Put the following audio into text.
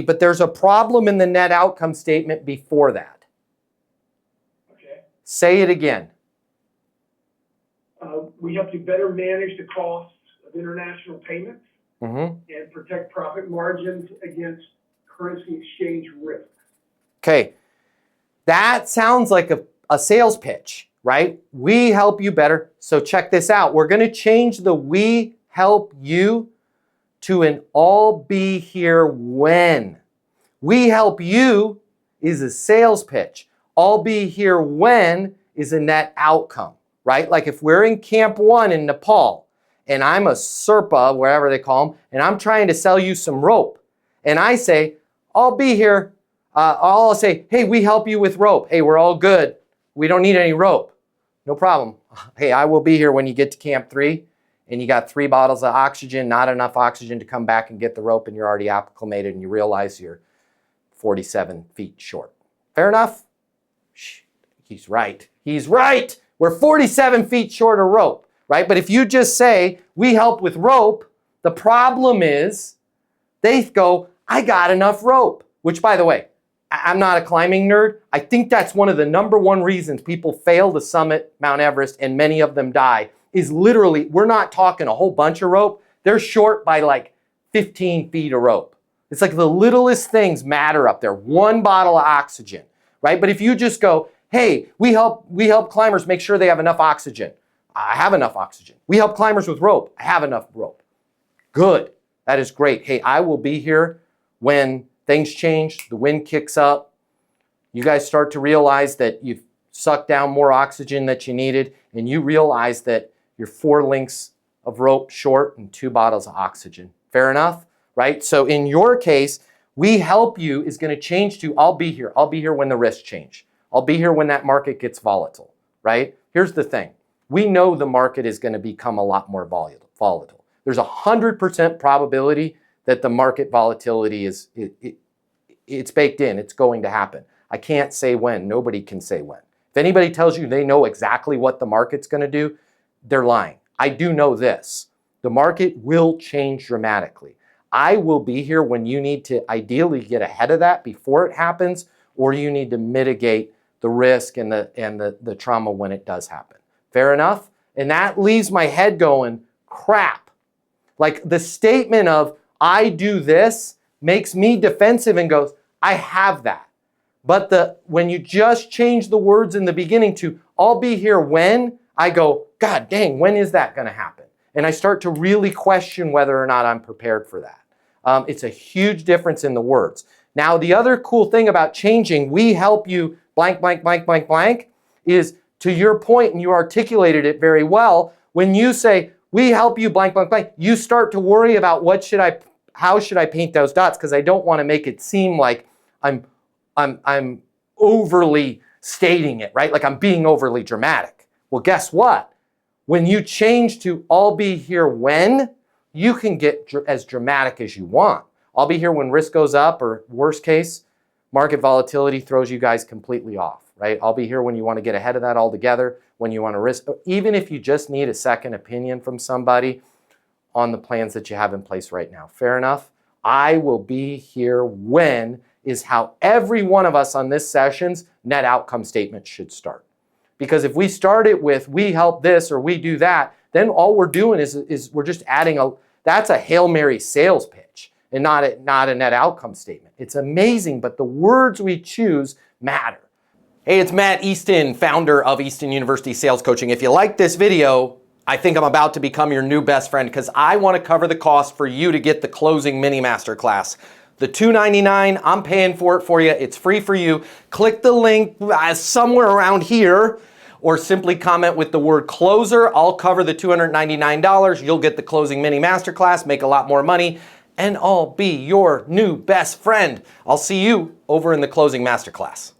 But there's a problem in the net outcome statement before that. Okay. Say it again. We have to better manage the costs of international payments Mm-hmm. and protect profit margins against currency exchange risk. Okay. That sounds like a sales pitch, right? We help you better. So check this out. We're going to change the we help you to an I'll be here when. We help you is a sales pitch. I'll be here when is a net outcome, right? Like if we're in Camp 1 in Nepal and I'm a Sherpa, wherever they call them, and I'm trying to sell you some rope and I say, I'll be here. I'll say, hey, we help you with rope. Hey, we're all good. We don't need any rope. No problem. Hey, I will be here when you get to Camp 3 and you got 3 bottles of oxygen, not enough oxygen to come back and get the rope and you're already acclimated and you realize you're 47 feet short. Fair enough? He's right. He's right. We're 47 feet short of rope, right? But if you just say, we help with rope, the problem is they go, I got enough rope, which by the way, I'm not a climbing nerd. I think that's one of the #1 reasons people fail to summit Mount Everest and many of them die is literally, we're not talking a whole bunch of rope. They're short by like 15 feet of rope. It's like the littlest things matter up there. 1 bottle of oxygen, right? But if you just go, hey, we help climbers make sure they have enough oxygen. I have enough oxygen. We help climbers with rope. I have enough rope. Good. That is great. Hey, I will be here when things change, the wind kicks up, you guys start to realize that you've sucked down more oxygen that you needed, and you realize that you're 4 lengths of rope short and 2 bottles of oxygen. Fair enough, right? So in your case, we help you is going to change to I'll be here. I'll be here when the risks change. I'll be here when that market gets volatile, right? Here's the thing. We know the market is going to become a lot more volatile. There's a 100% probability that the market volatility is, it's baked in, it's going to happen. I can't say when, nobody can say when. If anybody tells you they know exactly what the market's gonna do, they're lying. I do know this, the market will change dramatically. I will be here when you need to ideally get ahead of that before it happens, or you need to mitigate the risk and the trauma when it does happen. Fair enough? And that leaves my head going, crap. Like the statement of, I do this makes me defensive and goes, I have that. But when you just change the words in the beginning to, I'll be here when, I go, God dang, when is that going to happen? And I start to really question whether or not I'm prepared for that. It's a huge difference in the words. Now, the other cool thing about changing, we help you blank, blank, blank, blank, blank, is to your point, and you articulated it very well, when you say, we help you blank, blank, blank, you start to worry about how should I paint those dots? Because I don't want to make it seem like I'm overly stating it, right? Like I'm being overly dramatic. Well, guess what? When you change to I'll be here when, you can get as dramatic as you want. I'll be here when risk goes up, or worst case, market volatility throws you guys completely off, right? I'll be here when you want to get ahead of that altogether, when you want to risk, even if you just need a second opinion from somebody on the plans that you have in place right now. Fair enough? I will be here when is how every one of us on this session's net outcome statement should start. Because if we start it with we help this or we do that, then all we're doing is we're just adding that's a Hail Mary sales pitch and not a net outcome statement. It's amazing, but the words we choose matter. Hey, it's Matt Easton, founder of Easton University Sales Coaching. If you like this video, I think I'm about to become your new best friend because I want to cover the cost for you to get the closing mini masterclass. The $299, I'm paying for it for you. It's free for you. Click the link somewhere around here or simply comment with the word closer. I'll cover the $299. You'll get the closing mini masterclass, make a lot more money, and I'll be your new best friend. I'll see you over in the closing masterclass.